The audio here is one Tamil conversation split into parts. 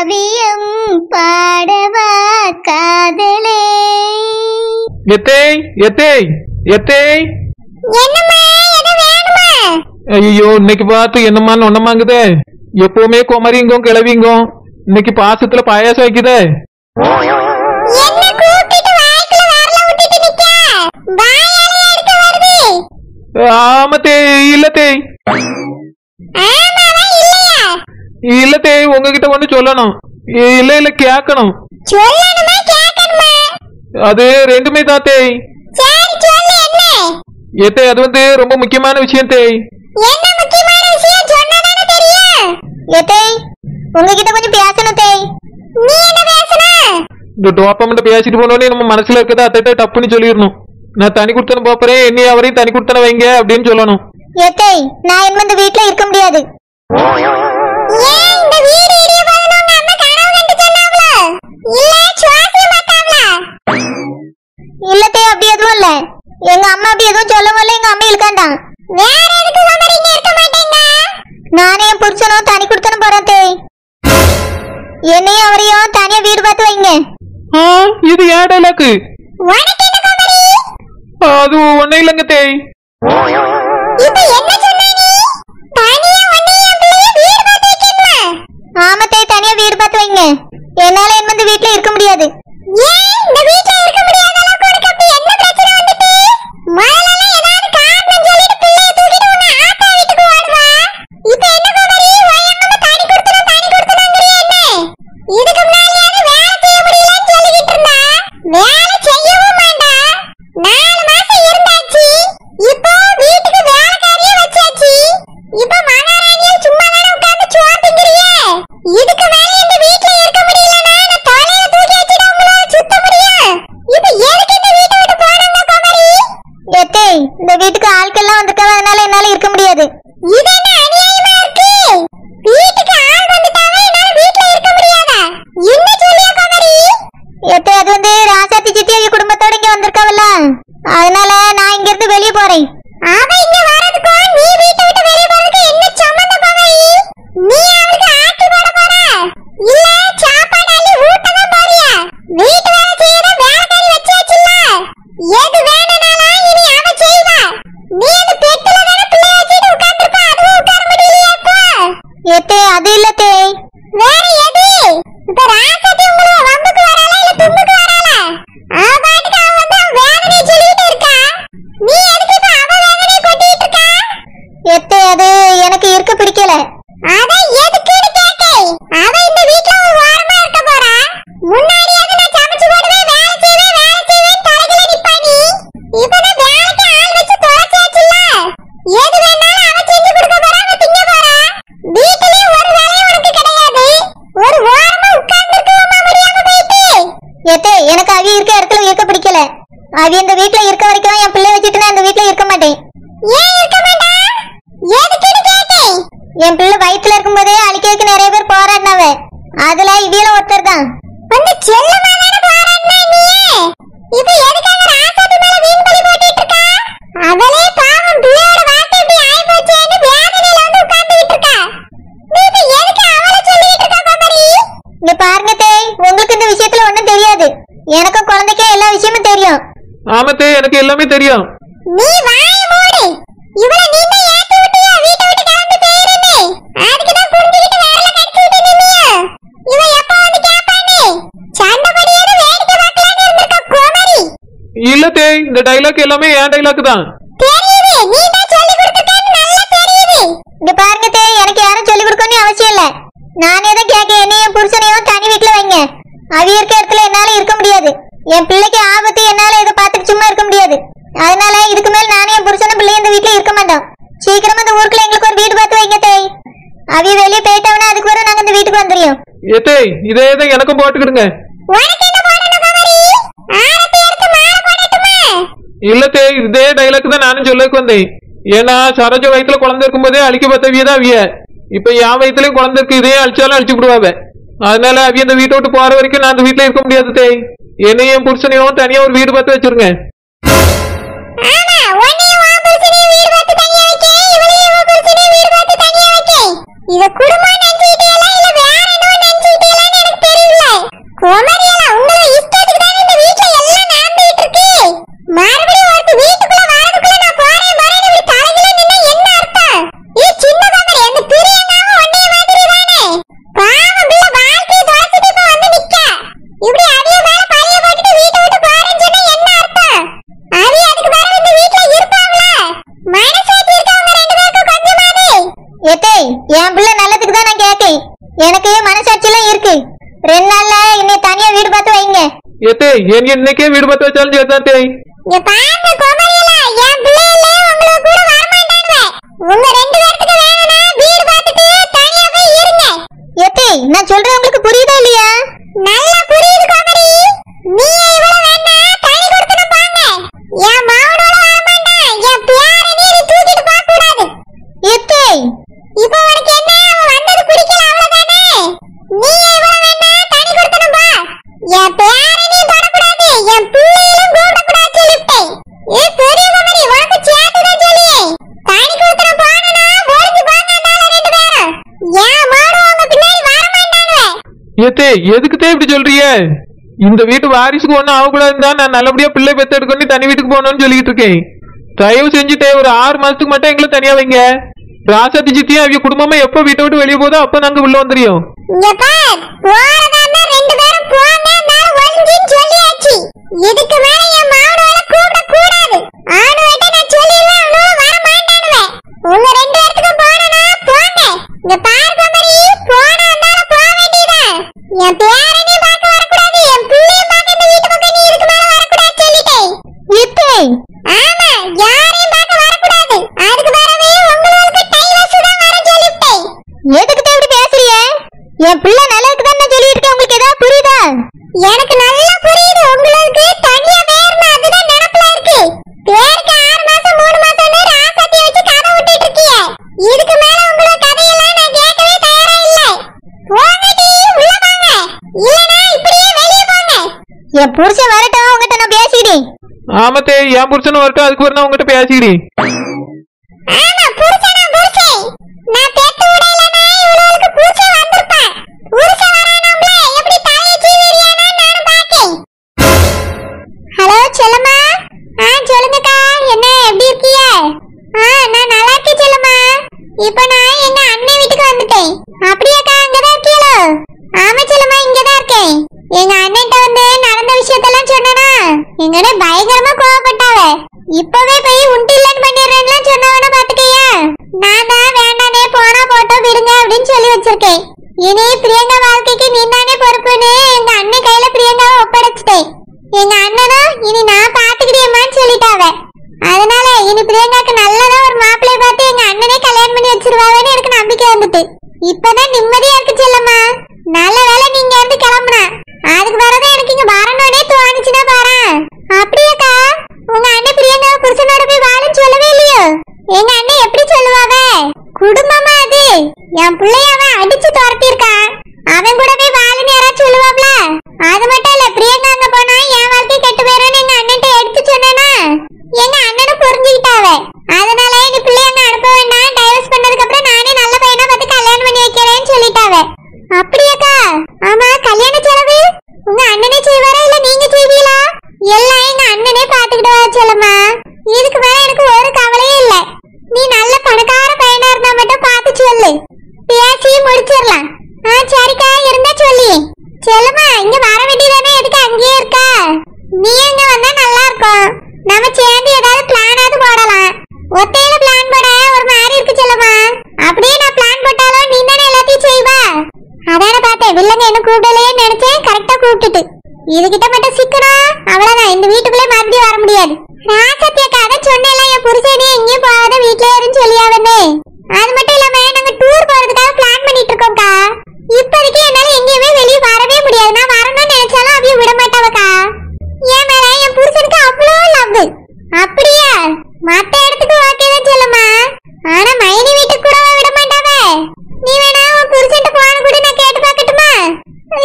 காவியம் பாடவா காதலே. எத்தே எத்தே எத்தே ஐயோ இன்னைக்கு பார்த்து என்னமான்னு ஒன்னமாங்குதே. எப்பவுமே குமரிங்கோ கிளவிங்கோ, இன்னைக்கு பாசத்துல பாயாசம் வைக்குதே. ஆமத்தே இல்லத்தே இல்லத்தே உங்ககிட்ட ஒண்ணு சொல்லணும். இல்ல இல்ல கேக்கணும். அது ரெண்டுமே தான் தேய். ஏத்தே அது வந்து ரொம்ப முக்கியமான விஷயம் தேய். உங்ககிட்ட கொஞ்சம் பேசணும் தேய். நீ என்ன பேசணும்? இந்த டோப்பமெண்ட் பேசிட்டு போனோடனே நம்ம மனசுல இருக்கதா அத்தை டப்புன்னு சொல்லிடணும். நான் தனி கொடுத்தன போறேன், என்னைய அவரையும் தனி கொடுத்தன வைங்க அப்படின்னு சொல்லணும். ஏத்தே நான் இனிமே இந்த வீட்ல இருக்க முடியாது. இல்லத்தே அப்படி எதுவும் இல்ல. எங்க அம்மா அப்படி எதுவும் சொல்லவும் இல்ல, எங்க அம்மா இருக்காண்டாம். நானே என் புருஷனும் தனி கொடுத்தனும் போறேன் தேய். என்னையும் அவரையும் தனியா வீடு பார்த்து வைங்க. இது ஏன் டைலாக்கு? அது ஒன்னும் இல்லங்க தேய். ஆமா தேய் தனியா வீடு பார்த்து வைங்க. என்னால இந்த வீட்ல இருக்க முடியாது. இந்த வீட்டுக்கு ஆட்கள்லாம் வந்திருக்காங்க, அதனால என்னால இருக்க முடியாது. இது என்ன அநியாயமா இருக்கு? வீட்டுக்கு ஆள் வந்துட்டாவே என்னால வீட்ல இருக்க முடியாதா? என்ன சொல்லியா குமரி? ஏத்தே அது வந்து ராசாத்தி சித்தி குடும்பத்தோட இங்க வந்திருக்காவல்ல, அதனால நான் இங்க இருந்து வெளிய போறேன். அவ இங்க வரதுக்கு நீ வீட்டை விட்டு வெளிய போறதுக்கு என்ன சம்பந்தம் குமரி? நீ அவளுக்கு ஆக்கி போட போற இல்ல சாப்பாடு அள்ளி ஊட்ட தான் போறியா? வீட்டு வேலை செய்யற வேலைக்காரி வச்சாச்சுல்ல, எது வேணும்னாலும் இனி அவ செய்வா. நீ அந்த பெட்டில தான பிள்ளை வச்சிட்டு உட்கார்ந்திருப்ப, அதுவும் உட்கார முடியலையா இப்ப? ஏத்தே அது இல்ல தேய். வேற எது? இப்ப ராசாத்தி உங்களை வம்புக்கு வராளா இல்ல தும்புக்கு வராளா? அவ பாட்டுக்கு அவ வந்து வேதனை சொல்லிட்டு இருக்கா. நீ எதுக்கு இப்ப அவ வேதனை கொட்டிட்டு இருக்கா? ஏத்தே அது எனக்கு இருக்க பிடிக்கல. அத எதுக்குன்னு கேட்டேன். அவ இந்த வீட்ல ஒரு வாரமா இருக்க போறா. முன்னாடியாவது நான் சமைச்சு போடுவேன், வேலை செய்வேன் தலையில நிப்பா நீ. இப்ப நான் வேலைக்கு ஆள் வச்சு தொலைச்சாச்சுல்ல, எது வேணாலும் அவ செஞ்சு கொடுக்க போறா, அவ திங்க போறா. வீட்டிலே ஒரு வேலையும் உனக்கு கிடையாது. ஒரு வாரமா உட்கார்ந்திருக்கவுமா முடியாம போயிட்டு. ஏத்தே எனக்கு அவி இருக்க இடத்துல இருக்க பிடிக்கல. அவி இந்த வீட்ல இருக்க வரைக்கும் என் பிள்ளை வச்சுட்டு நான் இந்த வீட்ல இருக்க மாட்டேன். ஏன் இருக்க மாட்டா? எதுக்குன்னு கேட்டேன். என் பிள்ளை வயித்துல இருக்கும்போதே அழிக்கிறதுக்கு நிறைய பேர் போராடினாவ, அதுல இவியல ஒருத்தர் தான். வந்து செல்லமாதான போராடினா நீ? இப்ப எதுக்காக ராசாத்தி மேல வீண் பழி போட்டுட்டு இருக்கா? அவளே பாவம் பிள்ளையோட வார்த்தை இப்படி ஆயி போச்சேன்னு வேதனையில வந்து உட்கார்ந்துட்டு இருக்கா. நீ இப்ப எதுக்கு அவளை சொல்லிட்டு இருக்கா குமரி? இங்க பாருங்க தேய், உங்களுக்கு இந்த விஷயத்துல ஒண்ணும் தெரியாது. எனக்கும் குழந்தைக்கே எல்லா விஷயமும் தெரியும். ஆமத்தே எனக்கு எல்லாமே தெரியும். நீ வாய மூடு. இவளை நீ தான் ஏத்தி விட்டியா வீட்டை விட்டு கிளம்பி போயிரேன்னு? அதுக்கு தான் புரிஞ்சுக்கிட்டு வேறல கடிச்சு விட்டு நின்னியா? இவ எப்ப வந்து கேப்பானே? சண்டை படியாத வேடிக்கை பார்க்கலான்னு இருந்திருக்க குமரி. இல்ல தேய், இந்த டைலாக் எல்லாமே என் டைலாக் தான். தெரியுது, நீ தான் சொல்லி கொடுத்துட்டேன்னு நல்லா தெரியுது. இங்க பாருங்க தேய், எனக்கு யாரும் சொல்லி கொடுக்கணும்னு அவசியம் இல்ல. நானே தான் கேட்க என்னையும் புருஷனையும் தனி வீட்டுல வைங்க. அவி இருக்க இடத்துல என்னால இருக்க முடியாது. என் பிள்ளைக்கு ஆபத்து, என்னால இதை பார்த்துட்டு சும்மா இருக்க முடியாது. அதனால இதுக்கு மேல நானே என் புருஷனும் பிள்ளையும் இந்த வீட்டுல இருக்க மாட்டோம். சீக்கிரமா இந்த ஊருக்குள்ள எங்களுக்கு ஒரு வீடு பார்த்து வைங்க தேய். அவி வெளியே போயிட்டவனா அதுக்கு வர நாங்க இந்த வீட்டுக்கு வந்துருவோம். ஏத்தே இதே தான் எனக்கும் போட்டுக்கிடுங்க. உனக்கு என்ன போடணும் குமரி? ஆரத்தி எடுத்து மாலை போடட்டுமா? இல்ல தேய், இதே டைலாக் தான் நானும் சொல்லக்கு வந்தேன். ஏன்னா சரோஜ வயித்துல குழந்தை இருக்கும் போதே அழிக்க பத்தவியதான் அவிய. இப்ப என் வயிற்றுலயும் குழந்தை இருக்கு, இதே அழிச்சாலும் அழிச்சு விடுவாவ. அதனால அவிய இந்த வீட்டை விட்டு போற வரைக்கும் நான் இந்த வீட்டுல இருக்க முடியாது தேய். என்னையும் புருஷனையும் தனியா ஒரு வீடு பார்த்து வச்சிருங்க. ஆமா, உன்னையும் உன் புருஷனையும் வீடு பார்த்து தனியா வைக்க, இவளையும் உன் புருஷனையும் வீடு பார்த்து தனியா வைக்க. இத குடும்பம் நினைச்சிட்டேல இல்ல வேற என்ன நினைச்சிட்டேலன்னு என் பிள்ளை நல்லதுக்கு தான் நான் கேட்கேன். எனக்கு மனசாட்சி எல்லாம் இருக்கு. 2 நாள்ல என்னை தனியா வீடு பார்த்து வைங்க. ஏத்தே என் இன்னைக்கே வீடு பார்த்து வச்சாலும் சேர்த்தாத்தே. இங்க பாருங்க கோமரியல, என் பிள்ளைகளே உங்களுக்கு கூட வரமாட்டாங்க. உங்க 2 பேருக்கு வேணும்னா வீடு பார்த்துட்டு தனியா போய் இருங்க. ஏத்தே நான் சொல்றது உங்களுக்கு புரியுதா இல்லையா? நல்லா புரியுது கோமரி. நீ இவ்வளவு வேணா தனி கொடுத்துட்டு போங்க. என் மாவனோட வரமாட்டா. என் பியாரை நீ தூக்கிட்டு போக கூடாது. ஏத்தே இப்போ உனக்கு என்ன, அவன் வந்தது பிடிக்கல அவ்வளவுதானே? நீ இவ்வளவு வேணா தனி கொடுத்துட்டு போ. என் பியாரை நீ தொடக்கூடாது. என் பிள்ளைகளும் கூப்பிடக்கூடாது சொல்லிட்டேன். ஏ பெரிய கோமரி உனக்கு சேர்த்துதான் சொல்லியே. தனி கொடுத்துட்டு போனா ஓடிச்சு போங்க நாள 2 பேரும். என் மாடு உங்க பின்னாடி வரமாட்டாங்க. ஏத்தே எதுக்குதே இப்படி சொல்றீங்க? இந்த வீட்டு வாரிசுக்கு ஒன்னும் ஆகக்கூடாதுன்னு தான் நான் நல்லபடியா பிள்ளை பெத்து எடுக்கணும் தனி வீட்டுக்கு போகணும்னு சொல்லிட்டு இருக்கேன். தயவு செஞ்சுட்டே ஒரு 6 மாசத்துக்கு மட்டும் எங்களை தனியா வைங்க. ராசாத்தி சித்தியும் அவங்க குடும்பமா எப்ப வீட்டை விட்டு வெளியே போதோ அப்ப நாங்க உள்ள வந்துறியோம். இங்க பார், போறதான்னா 2 பேரும் போங்க, நான் ஒளிஞ்சின்னு சொல்லியாச்சு. இதுக்கு மேல என் மாவனோட கூப்பிட கூடாது. ஆடுவேட்ட நான் சொல்லிடுவேன், அவனும் வர மாட்டானுவே. உங்க 2 பேருக்கு போனா போங்க. இங்க பார் கோமரி, போனா இருந்தாலும் போக வேண்டியதான். என் பேரனே பார்க்க வரக்கூடாது. என் பிள்ளைய பார்க்க இந்த வீட்டு பக்கம் நீ இதுக்கு மேல வரக்கூடாது சொல்லிட்டேன். இப்போ ஆமா, யாரையும் பார்க்க வரக்கூடாது. அதுக்கு பிறகு உங்களுக்கு டைவர்ஸ் தான் வர சொல்லிட்டேன். எதுக்கு இப்படி பேசுறீங்க? என் பிள்ளை நல்லதுக்கு தான் நான் சொல்லிட்டு இருக்கேன். உங்களுக்கு ஏதாவது புரியுதா? எனக்கு நல்லா புரியுது. உங்களுக்கு தனியா வேறனா அதுதான் நினைப்புல இருக்கு. பேருக்கு 6 மாசம் 3 மாசம்னு ராசாத்திய வச்சு கதை விட்டுட்டு இருக்கீங்க. இதுக்கு மேல உங்களோட கதையெல்லாம் நான் கேட்கவே தயாரா இல்ல. போங்கடி, உள்ள வாங்க. இல்லனா இப்படியே வெளிய போங்க. என் புருஷன் வரட்டும், உங்ககிட்ட நான் பேசிடுறேன். ஆமத்தே என் புருஷன் வரட்டும், அதுக்கு ஒரு நான் உங்ககிட்ட பேசிக்கிறேன். ஆமா புருஷனா புருஷன். நான் பெத்து விடலனா இவளுக்கு புருஷன் வந்திருப்பா. புருஷன் வரானம்ல எப்படி தலைய சீவிரியானா நான் பாக்கேன். ஹலோ செல்லம்மா. சொல்லுங்கக்கா, என்ன எப்படி இருக்கீங்க? நான் நல்லா இருக்கேன் செல்லம்மா. இப்போ நான் எங்க அண்ணன் வீட்டுக்கு வந்துட்டேன். அப்படியாக்கா, அங்கதான் இருக்கீங்களோ? ஆமா செல்லம்மா, இங்கதான் இருக்கேன். எங்க அண்ணன்ட்ட வந்து நடந்த விஷயத்தெல்லாம் சொன்னனா எங்கனே பயங்கரமா கோவப்பட்டாவ. இப்பவே போய் உண்டு இல்லன்னு பண்ணிடுறேன்னு சொன்னவன பாத்துக்கையா. நான் தான் வேண்டானே, போனா போட்டோம் விடுங்க அப்படின்னு சொல்லி வச்சிருக்கேன். இனி பிரியங்கா வாழ்க்கைக்கு நீ தானே பொறுப்புன்னு எங்க அண்ணன் கையில பிரியங்காவை ஒப்படைச்சிட்டேன். எங்க அண்ணனும் இனி நான் பாத்துக்கிட்டேம்மான்னு சொல்லிட்டாவ. அதனால இனி பிரியங்காக்கு நல்லதா ஒரு மாப்பிள்ளைய பார்த்து எங்க அண்ணனே கல்யாணம் பண்ணி வச்சிருவாவேன்னு எனக்கு நம்பிக்கை வந்துட்டு. இப்பதான் நிம்மதியா இருக்கு செல்லம்மா. நல்ல வேலை நீங்க இருந்து கிளம்புனா. அதுக்கு வரதான் எனக்கு இங்க வரணும்னே தோணுச்சுன்னா பாரு. அப்படியாக்கா, உங்க அண்ணன் பிரியங்காவை புருஷனோட போய் வாழுன்னு சொல்லவே இல்லையோ? எங்க அண்ணன் எப்படி சொல்லுவாவ? குடும்பமா அது. என் பிள்ளைய அவன் அடிச்சு துரத்திருக்கான். அவன் கூட போய் வாழுன்னு யாராச்சும் சொல்லுவாப்ல? அது மட்டும் இல்ல, பிரியங்கா அங்க போனா என் வாழ்க்கை கெட்டு போயிடும்னு எங்க அண்ணன்ட்ட எடுத்து சொன்னேனா எங்க அண்ணனும் புரிஞ்சுக்கிட்டாவ. அதனால இந்த பிள்ளைய அங்க அனுப்ப வேண்டாம், டைவர்ஸ் பண்ணதுக்கு அப்புறம் நானே நல்ல பையனா பார்த்து கல்யாணம் பண்ணி வைக்கிறேன்னு சொல்லிட்டாவ. அப்படியாக்கா? ஆமா, கல்யாண செலவு உங்க அண்ணனே செய்வாரா இல்ல நீங்க செய்வீங்களா? எல்லாம் எங்க அண்ணனே பாத்துக்கிட்டு வர செல்லம்மா. இதுக்கு மேல எனக்கு ஒரு கவலையே இல்ல. நீ நல்ல பணக்கார பையனா இருந்தா மட்டும் பார்த்து சொல்லு, பேசி முடிச்சிடலாம். சரிக்கா, இருந்தா சொல்லி. செல்லம்மா, இங்க வர வேண்டியதானே, எதுக்கு அங்கேயே இருக்கா? நீ எங்க வந்தா நல்லா இருக்கும். நம்ம சேர்ந்து ஏதாவது பிளானாவது போடலாம். ஒத்தையில பிளான் போட ஒரு மாதிரி இருக்கு செல்லம்மா. அப்படியே நான் பிளான் போட்டாலும் நீ தானே எல்லாத்தையும் செய்வா. அதான பார்த்தேன், வில்லங்க என்ன கூப்பிடலையே நினைச்சேன், கரெக்டா கூப்பிட்டுட்டு. இதுகிட்ட மட்டும் சிக்கணும், அவ்வளவுதான். இந்த வீட்டுக்குள்ளே மறுபடியும் வர முடியாது. ராசத்தியக்கா அதான் சொன்னேன், என் புருஷனே எங்கேயும் போகாத வீட்லயே இருந்து சொல்லியாவன்னு. அது மட்டும் இல்லாம நாங்க டூர் போறதுக்காக பிளான் பண்ணிட்டு இருக்கோம்க்கா. இப்போதைக்கு என்னால எங்கேயுமே வெளியே வரவே முடியாது. நான் வரணும்னு நினைச்சாலும் அவையும் விட மாட்டாவக்கா. என் மேல என் புருஷனுக்கு அவ்வளோ லவ். அப்படியா? மத்த இடத்துக்கு ஓகே தான் சொல்லுமா, ஆனா மைனி வீட்டுக்கு கூட விட மாட்டாவ. நீ வேணா உன் புருஷன்ட்ட போன கூட நான் கேட்டு பார்க்கட்டுமா?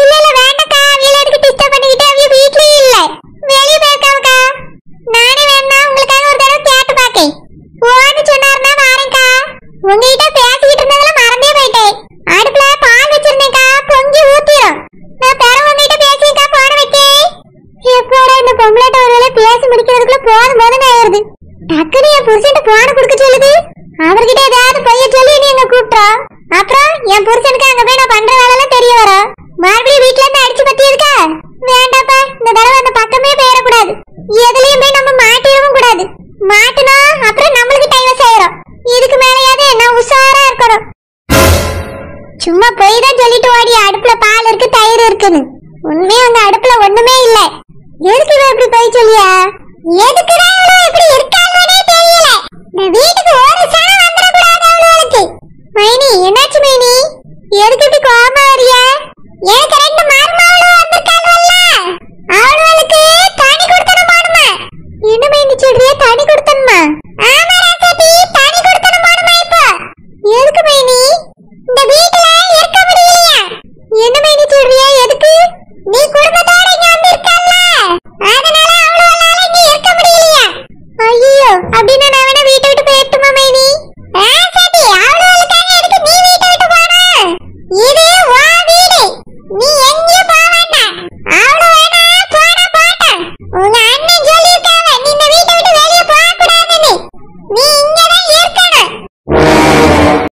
இல்ல இல்ல வேண்டாக்கா, அவியல எதுக்கு டிஸ்டர்ப் பண்ணிக்கிட்டு, அவிய வீட்லயே இல்ல, வெளியே போயிருக்காவக்கா. நானே வேணா உங்களுக்காக ஒரு தடவை கேட்டு பார்க்கேன். போன்னு சொன்னாருன்னா வாரேன்க்கா. உங்ககிட்ட பேசிக்கிட்டு இருந்ததுல மறந்தே போயிட்டேன். அடுப்புல பால் வச்சிருந்தேன்க்கா, பொங்கி ஊத்திரும். நான் பெற உங்ககிட்ட பேசிக்கா போன வைக்கே. எப்போட இந்த பொம்பளைட்ட ஒரு வேளை பேசி முடிக்கிறதுக்குள்ள போதும் போதுன்னு ஆயிருது. டக்குனு என் புருஷன்ட்ட போன கொடுக்க சொல்லுது. அவர்கிட்ட ஏதாவது பொய்ய சொல்லி நீ எங்க கூப்பிட்டோம். அப்புறம் என் புருஷனுக்கு அங்க போய் நான் பண்ற வேலைலாம் தெரிய வரும். மறுபடியும் வீட்டுல இருந்து அடிச்சு பத்தி இருக்கா? வேண்டாப்பா, இந்த தடவை அந்த பக்கமே போயிடக்கூடாது. எதுலயும் போய் நம்ம மாட்டிடவும் கூடாது. மாட்டினா அப்புறம் நம்மளுக்கு டைவர்ஸ் ஆயிரும். இதுக்கு மேலேயாவது நான் உஷாரா இருக்கணும். சும்மா போய் தான் சொல்லிட்டு ஓடி அடுப்புல பால் இருக்கு தயிர் இருக்குன்னு. உண்மையா அந்த அடுப்புல ஒண்ணுமே இல்ல. எதுக்கு இவ இப்படி போய் சொல்லியா? எதுக்குடா இவ இப்படி இருக்காங்கன்னே தெரியல. இந்த வீட்டுக்கு ஒரு சாணம்